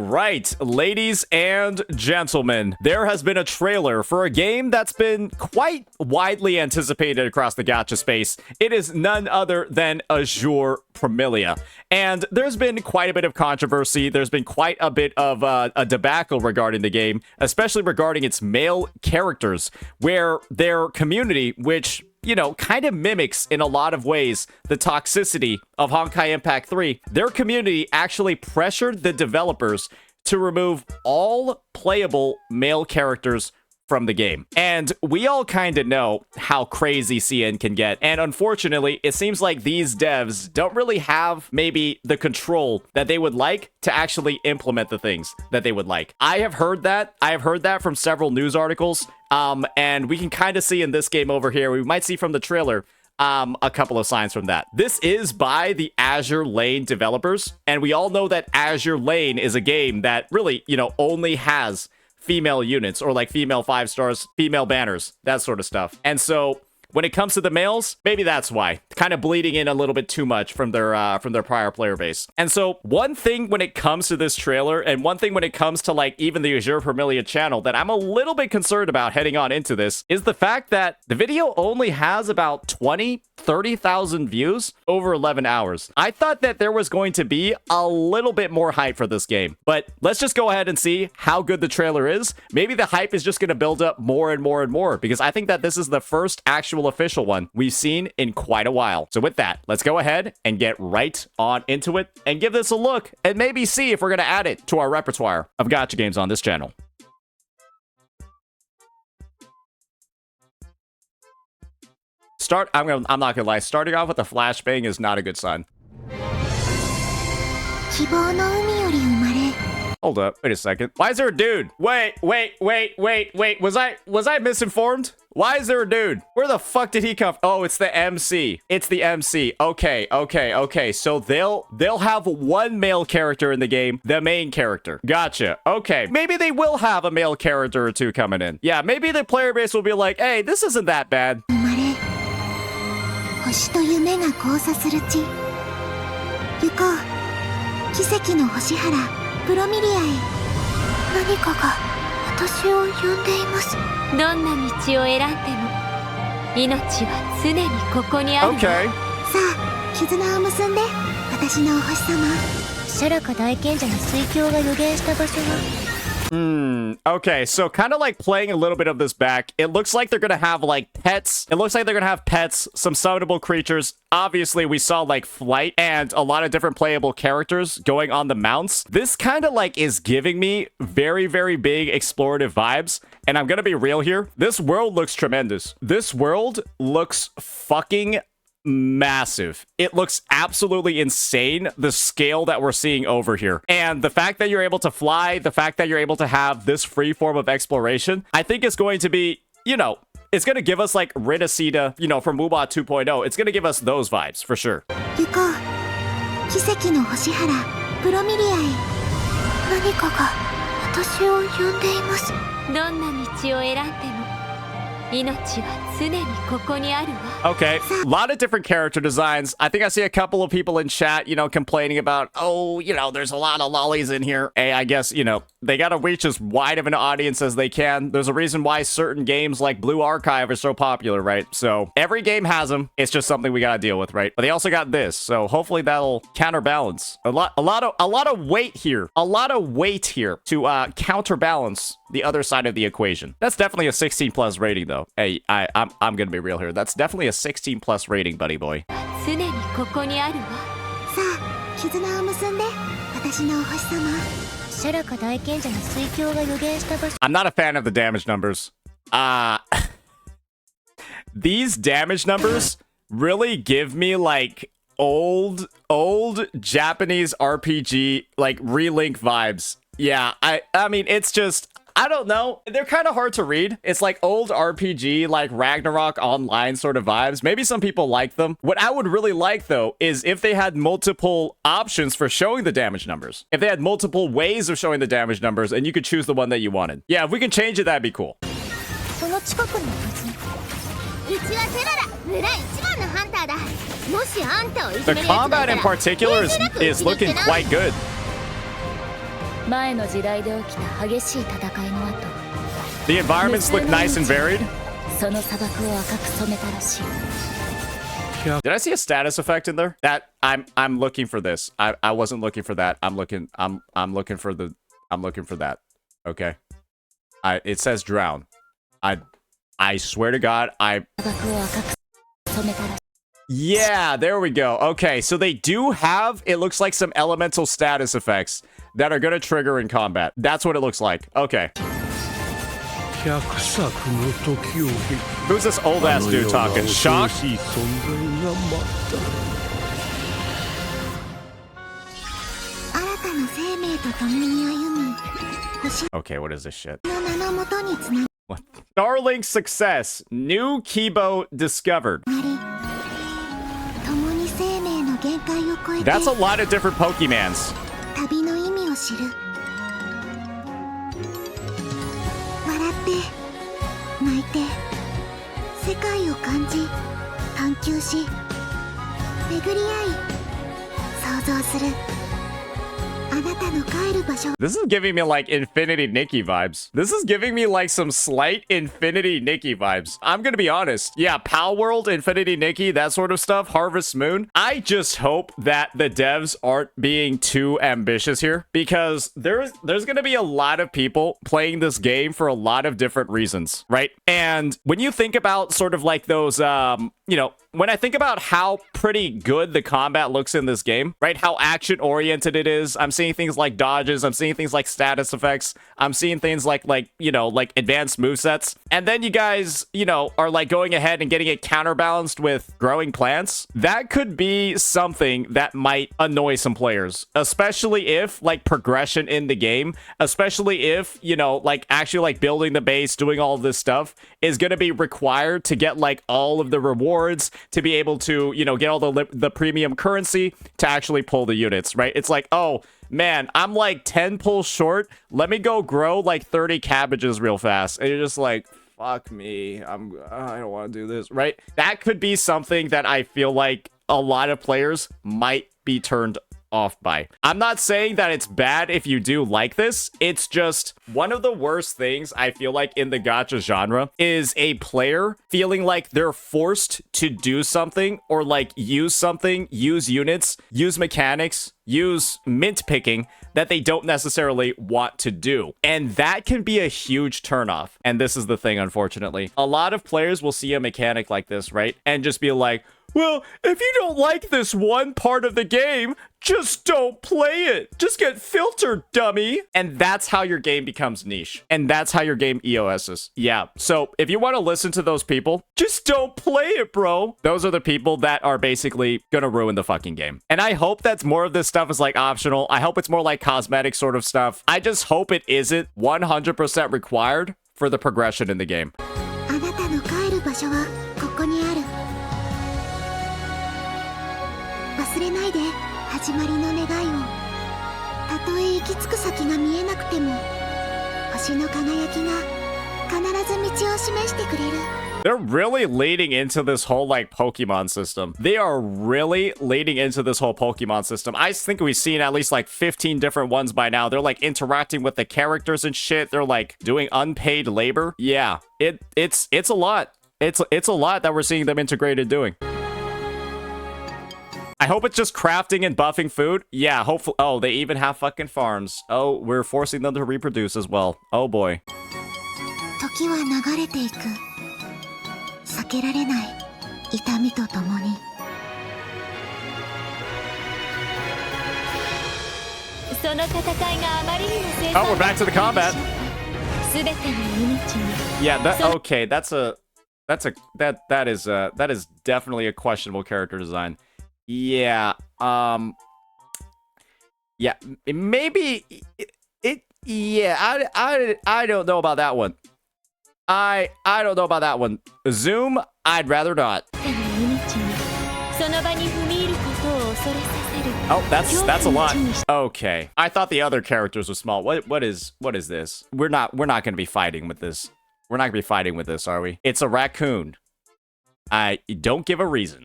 right, ladies and gentlemen, there has been a trailer for a game that's been quite widely anticipated across the gacha space. It is none other than Azur Promilia. And there's been quite a bit of controversy. There's been quite a bit of a debacle regarding the game, especially regarding its male characters, where their community, which, you know, kind of mimics in a lot of ways the toxicity of Honkai Impact 3, their community actually pressured the developers to remove all playable male characters from the game. And we all kind of know how crazy CN can get. And unfortunately, it seems like these devs don't really have maybe the control that they would like to actually implement the things that they would like. I have heard that. From several news articles. And we can kind of see in this game over here, we might see from the trailer, a couple of signs from that. This is by the Azur Lane developers. And we all know that Azur Lane is a game that really, you know, only has female units, or like female 5 stars, female banners, that sort of stuff. And so when it comes to the males, maybe that's why. Kind of bleeding in a little bit too much from their prior player base. And so one thing when it comes to this trailer, and one thing when it comes to like even the Azur Promilia channel that I'm a little bit concerned about heading on into this, is the fact that the video only has about 30,000 views over 11 hours. I thought that there was going to be a little bit more hype for this game, but let's just go ahead and see how good the trailer is. Maybe the hype is just going to build up more and more and more, because I think that this is the first actual official one we've seen in quite a while. So with that, let's go ahead and get right on into it and give this a look and maybe see if we're going to add it to our repertoire of gacha games on this channel. I'm not gonna lie, starting off with a flashbang is not a good sign. Hold up, wait a second. Why is there a dude? Wait. Was I misinformed? Why is there a dude? Where the fuck did he come from? Oh, it's the MC. It's the MC. Okay. So they'll have one male character in the game, the main character. Gotcha. Okay. Maybe they will have a male character or two coming in. Yeah, maybe the player base will be like, hey, this isn't that bad. 星と夢が交差する地行こう奇跡の星原プロミリアへ何かが私を呼んでいますどんな道を選んでも命は常にここにある、さあ絆を結んで私のお星様シャラカ大賢者の水郷が予言した場所はOkay, so kind of like playing a little bit of this back, it looks like they're gonna have like pets. It looks like they're gonna have pets, some summonable creatures. Obviously, we saw like flight and a lot of different playable characters going on the mounts. This kind of like is giving me very, very big explorative vibes. And I'm gonna be real here. This world looks tremendous. This world looks fucking massive. It looks absolutely insane, the scale that we're seeing over here. And the fact that you're able to fly, the fact that you're able to have this free form of exploration, I think it's going to be, you know, it's going to give us like Ridacida, you know, from Muba 2.0. It's going to give us those vibes for sure. 行こう奇跡の星原プロミリアへ何かが私を呼んでいますどんな道を選んでも Okay, a lot of different character designs. I think I see a couple of people in chat, you know, complaining about, oh, you know, there's a lot of lollies in here. Hey, I guess, you know, they gotta reach as wide of an audience as they can. There's a reason why certain games like Blue Archive are so popular, right? So every game has them. It's just something we gotta deal with, right? But they also got this, so hopefully that'll counterbalance. A lot of weight here. A lot of weight here to counterbalance the other side of the equation. That's definitely a 16 plus rating though. Hey, I'm gonna be real here. That's definitely a 16 plus rating, buddy boy. I'm not a fan of the damage numbers. These damage numbers really give me like old Japanese RPG like relink vibes. Yeah, I mean, it's just, I don't know. They're kind of hard to read. It's like old RPG, like Ragnarok Online sort of vibes. Maybe some people like them. What I would really like, though, is if they had multiple options for showing the damage numbers. If they had multiple ways of showing the damage numbers, and you could choose the one that you wanted. Yeah, if we can change it, that'd be cool. The combat in particular is looking quite good. The environments look nice and varied. Did I see a status effect in there? That I'm looking for this. I wasn't looking for that. I'm looking for that. Okay. It says drown. I swear to God, yeah, there we go. Okay, so they do have, it looks like, some elemental status effects that are gonna trigger in combat. That's what it looks like. Okay. Who's this old ass dude talking? Shock? Okay, what is this shit? What? Starlink success. New Kibo discovered. That's a lot of different Pokemons. This is giving me like Infinity Nikki vibes. This is giving me like some slight Infinity Nikki vibes. I'm gonna be honest. Yeah, Pal World, Infinity Nikki, that sort of stuff, Harvest Moon. I just hope that the devs aren't being too ambitious here, because there's gonna be a lot of people playing this game for a lot of different reasons, right? And when you think about sort of like those, you know, when I think about how pretty good the combat looks in this game, right? How action-oriented it is. I'm seeing things like dodges. I'm seeing things like status effects. I'm seeing things like you know, like advanced movesets. And then you guys, you know, are like going ahead and getting it counterbalanced with growing plants. That could be something that might annoy some players, especially if like progression in the game, especially if, you know, like actually like building the base, doing all of this stuff is going to be required to get like all of the rewards, to be able to, you know, get all the premium currency to actually pull the units, right? It's like, oh man, I'm like 10 pulls short. Let me go grow like 30 cabbages real fast. And you're just like, fuck me. I don't want to do this, right? That could be something that I feel like a lot of players might be turned off by. I'm not saying that it's bad if you do like this. It's just one of the worst things I feel like in the gacha genre is a player feeling like they're forced to do something, or like use something, use units, use mechanics, use mint picking that they don't necessarily want to do. And that can be a huge turnoff. And this is the thing, unfortunately. A lot of players will see a mechanic like this, right? And just be like, well, if you don't like this one part of the game, just don't play it. Just get filtered, dummy. And that's how your game becomes niche. And that's how your game EOSs. Yeah. So if you want to listen to those people, just don't play it, bro. Those are the people that are basically gonna ruin the fucking game. And I hope that more of this stuff is like optional. I hope it's more like cosmetic sort of stuff. I just hope it isn't 100% required for the progression in the game. 忘れないで始まりの願いをたとえ行き着く先が見えなくても星の輝きが必ず道を示してくれる They're really leading into this whole like Pokemon system. They are really leading into this whole Pokemon system. I think we've seen at least like 15 different ones by now. They're like interacting with the characters and shit. They're like doing unpaid labor. Yeah, it's a lot. It's a lot that we're seeing them integrated doing. I hope it's just crafting and buffing food. Yeah, hopefully. Oh, they even have fucking farms. Oh, we're forcing them to reproduce as well. Oh boy. 時は流れていく。避けられない痛みとともに。その戦いがあまりにも正確。Oh, we're back to the combat. すべての命に。Yeah, okay. That is definitely a questionable character design. Yeah, yeah, maybe yeah, I don't know about that one. I don't know about that one. Zoom, I'd rather not. Oh, that's a lot. Okay. I thought the other characters were small. What is this? We're not going to be fighting with this. We're not going to be fighting with this, are we? It's a raccoon. I don't give a reason.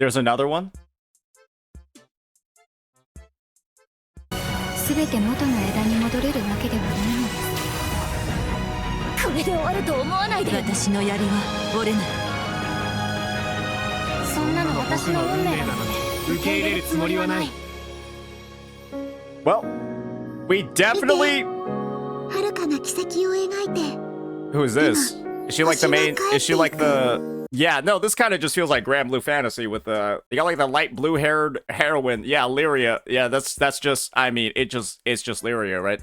There's another one. すべて元の枝に戻れるわけではないのです。これで終わると思わないで。私の槍は折れない。そんなの私の運命なので受け入れるつもりはない。Well, we definitely. 遥かな奇跡を描いて。 Who is this? Is she like the main? Is she like the? Yeah, no, this kind of just feels like Grand Blue Fantasy with you got like the light blue haired heroine. Yeah, Lyria. Yeah, that's just, I mean, it's just Lyria, right?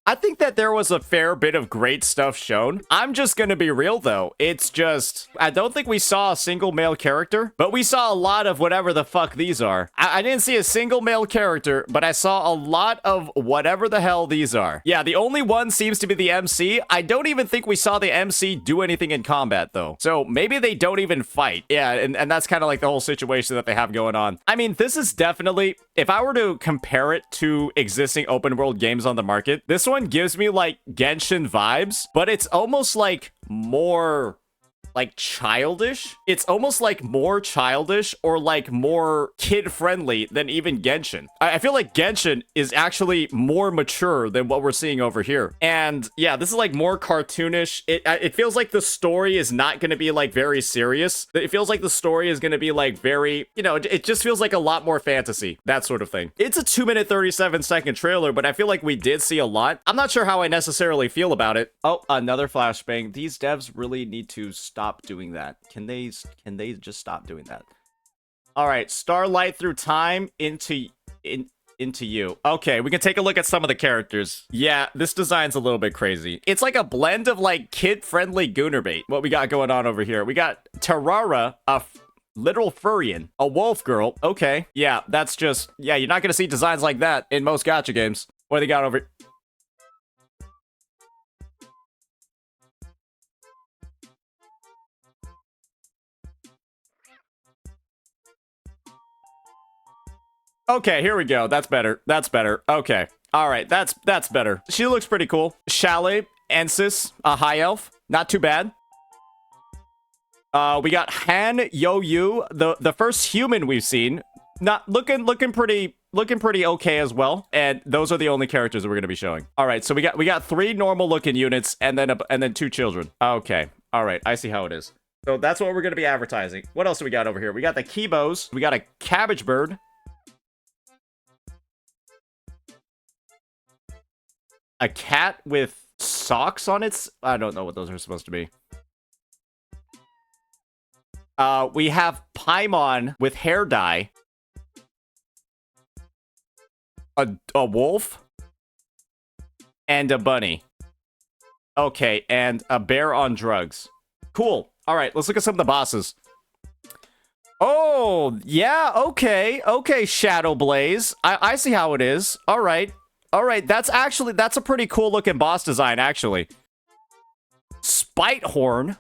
I think that there was a fair bit of great stuff shown. I'm just gonna be real though. It's just, I don't think we saw a single male character, but we saw a lot of whatever the fuck these are. I didn't see a single male character, but I saw a lot of whatever the hell these are. Yeah, the only one seems to be the MC. I don't even think we saw the MC do anything in combat though. So maybe they don't even fight. Yeah, and that's kind of like the whole situation that they have going on. I mean, this is definitely, if I were to compare it to existing open world games on the market, this one gives me like Genshin vibes, but it's almost like more like childish. It's almost like more childish or like more kid-friendly than even Genshin. I feel like Genshin is actually more mature than what we're seeing over here. And yeah, this is like more cartoonish. It feels like the story is not going to be like very serious. It feels like the story is going to be like very, you know, it just feels like a lot more fantasy, that sort of thing. It's a 2-minute 37-second trailer, but I feel like we did see a lot. I'm not sure how I necessarily feel about it. Oh, another flashbang. These devs really need to stop doing that. Can they just stop doing that? All right, starlight through time into you. Okay, we can take a look at some of the characters. Yeah, this design's a little bit crazy. It's like a blend of like kid-friendly Goonerbait. What we got going on over here? We got Terrara, a literal furrian, a wolf girl. Okay, yeah, that's just, yeah, you're not gonna see designs like that in most gacha games. What do they got over? Okay, here we go. That's better. That's better. Okay. All right, that's better. She looks pretty cool. Chalet, Ensis, a high elf. Not too bad. We got Han Yo-Yu, the first human we've seen. Not looking pretty okay as well. And those are the only characters that we're gonna be showing. All right, so we got 3 normal looking units and then 2 children. Okay. All right, I see how it is. So that's what we're gonna be advertising. What else do we got over here? We got the Kibos. We got a cabbage bird. A cat with socks on its... I don't know what those are supposed to be. We have Paimon with hair dye. A wolf. And a bunny. Okay, and a bear on drugs. Cool. All right, let's look at some of the bosses. Oh, yeah, okay. Okay, Shadow Blaze. I see how it is. All right. All right, that's a pretty cool looking boss design, actually. Spite Horn.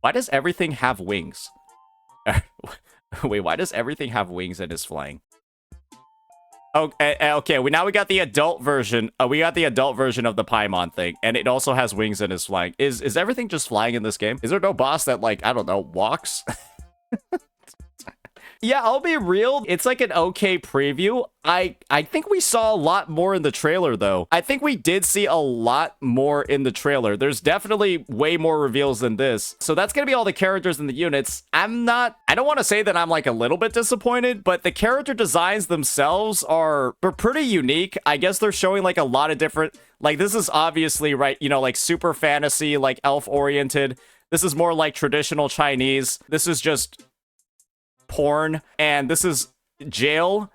Why does everything have wings? Wait, why does everything have wings and is flying? Okay, now we got the adult version. We got the adult version of the Paimon thing, and it also has wings and is flying. Is everything just flying in this game? Is there no boss that, like, I don't know, walks? Yeah, I'll be real. It's like an okay preview. I think we saw a lot more in the trailer, though. I think we did see a lot more in the trailer. There's definitely way more reveals than this. So that's going to be all the characters and the units. I don't want to say that I'm like a little bit disappointed, but the character designs themselves are pretty unique. I guess they're showing like a lot of different, like this is obviously, right, you know, like super fantasy, like elf oriented. This is more like traditional Chinese. This is just porn, and this is jail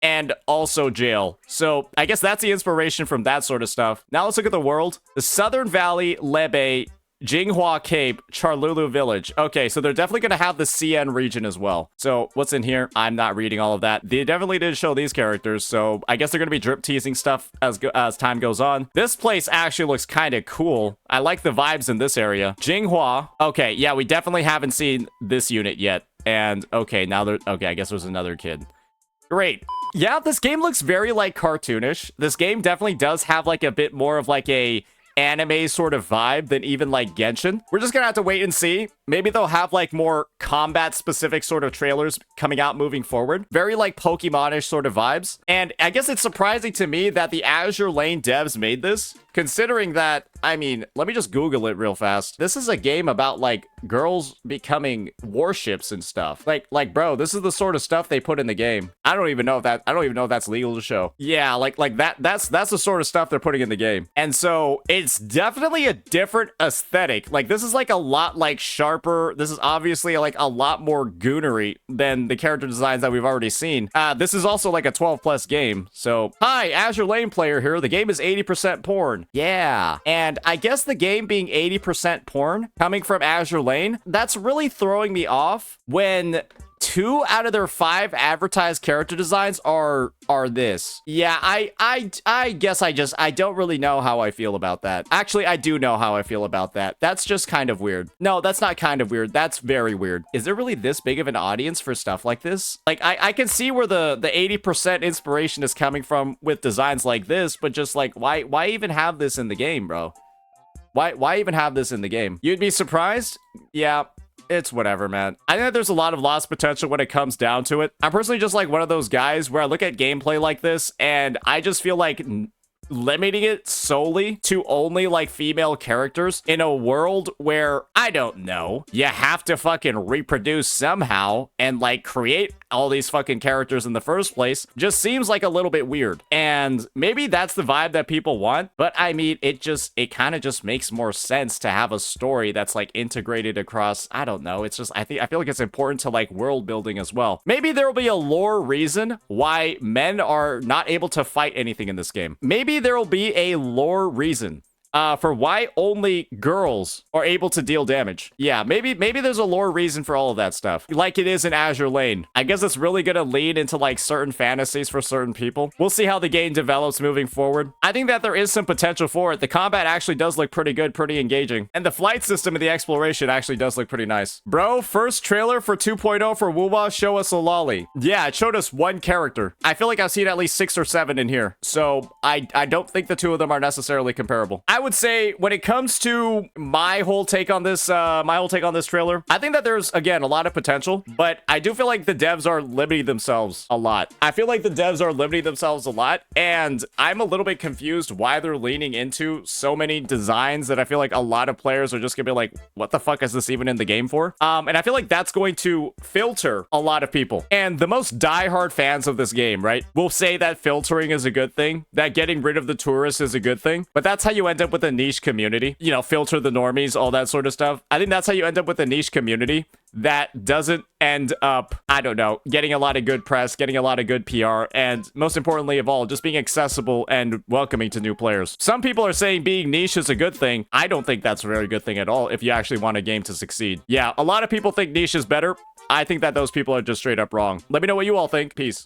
and also jail. So I guess that's the inspiration from that sort of stuff. Now let's look at the world. The Southern Valley, Lebe, Jinghua Cape, Charlulu Village. Okay, so they're definitely going to have the CN region as well. So what's in here? I'm not reading all of that. They definitely did show these characters, so I guess they're going to be drip teasing stuff as time goes on. This place actually looks kind of cool. I like the vibes in this area. Jinghua. Okay, yeah, we definitely haven't seen this unit yet. And okay, now okay, I guess there's another kid. Great. Yeah, this game looks very like cartoonish. This game definitely does have like a bit more of like a anime sort of vibe than even like Genshin. We're just gonna have to wait and see. maybe they'll have like more combat specific sort of trailers coming out moving forward. Very like Pokemon-ish sort of vibes. And I guess it's surprising to me that the Azur Lane devs made this, considering that, I mean, let me just Google it real fast. This is a game about like girls becoming warships and stuff. Like, bro, this is the sort of stuff they put in the game. I don't even know if that's legal to show. Yeah, like that's the sort of stuff they're putting in the game. And so it's definitely a different aesthetic. Like, this is like a lot like sharper. This is obviously like a lot more goonery than the character designs that we've already seen. This is also like a 12+ game. So, hi, Azur Lane player here. The game is 80% porn. Yeah. And I guess the game being 80% porn coming from Azur Lane, that's really throwing me off when 2 out of their 5 advertised character designs are this. Yeah, I guess I don't really know how I feel about that. Actually, I do know how I feel about that. That's just kind of weird. No, that's not kind of weird. That's very weird. Is there really this big of an audience for stuff like this? Like, I can see where the 80% inspiration is coming from with designs like this, but just like, why even have this in the game, bro? Why even have this in the game? You'd be surprised? Yeah. It's whatever, man. I think that there's a lot of lost potential when it comes down to it. I'm personally just like one of those guys where I look at gameplay like this and I just feel like limiting it solely to only like female characters in a world where, I don't know, you have to fucking reproduce somehow and like create all these fucking characters in the first place just seems like a little bit weird. And maybe that's the vibe that people want, but I mean, it kind of just makes more sense to have a story that's like integrated across, I don't know, it's just, I feel like it's important to like world building as well. Maybe there will be a lore reason why men are not able to fight anything in this game. Maybe there will be a lore reason for why only girls are able to deal damage. Yeah, maybe there's a lore reason for all of that stuff, like it is in Azur Lane. I guess it's really gonna lead into like certain fantasies for certain people. We'll see how the game develops moving forward. I think that there is some potential for it. The combat actually does look pretty good, pretty engaging, and the flight system and the exploration actually does look pretty nice. Bro, first trailer for 2.0 for Wuwa, show us a lolly. Yeah, it showed us one character. I feel like I've seen at least 6 or 7 in here, so I don't think the two of them are necessarily comparable. I would say when it comes to my whole take on this trailer, I think that there's, again, a lot of potential, but I do feel like the devs are limiting themselves a lot. And I'm a little bit confused why they're leaning into so many designs that I feel like a lot of players are just gonna be like, what the fuck is this even in the game for? And I feel like that's going to filter a lot of people. And the most diehard fans of this game, right, will say that filtering is a good thing, that getting rid of the tourists is a good thing, but that's how you end up with a niche community, you know, filter the normies, all that sort of stuff. I think that's how you end up with a niche community that doesn't end up, I don't know, getting a lot of good press, getting a lot of good PR, and most importantly of all, just being accessible and welcoming to new players. Some people are saying being niche is a good thing. I don't think that's a very good thing at all if you actually want a game to succeed. Yeah, a lot of people think niche is better. I think that those people are just straight up wrong. Let me know what you all think. Peace.